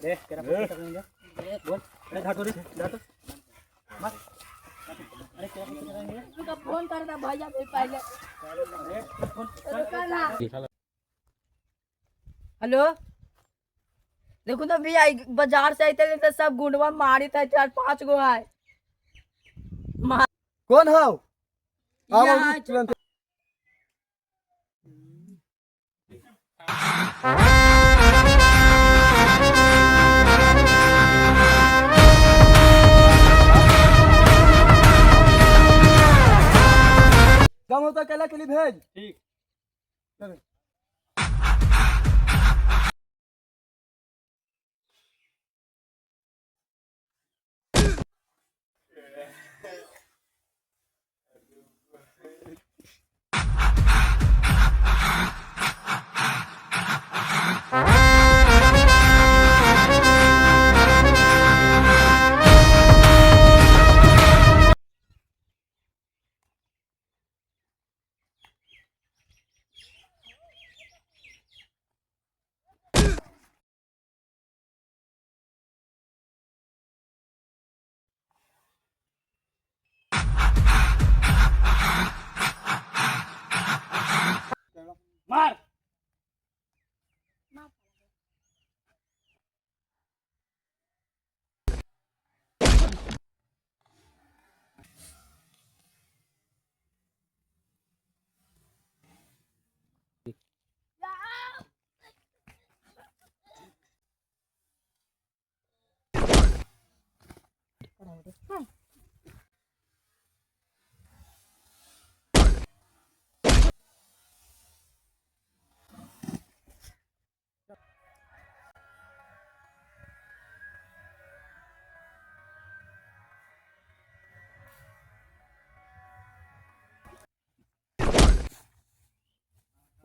दे तेरा फोन करेंगे बोल अरे घाटो रे घाटो मत अरे तेरा फोन करेंगे तुमका फोन करता भैया भी पहले अरे फोन हेलो देखो ना भैया बाजार से आते तो सब गुंडवा मारी था 4-5 गो है कौन हो यहाँ तुरंत कम होता केला के लिए भेज ठीक चल मार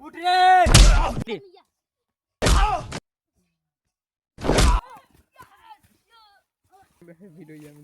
उठ रे वीडियो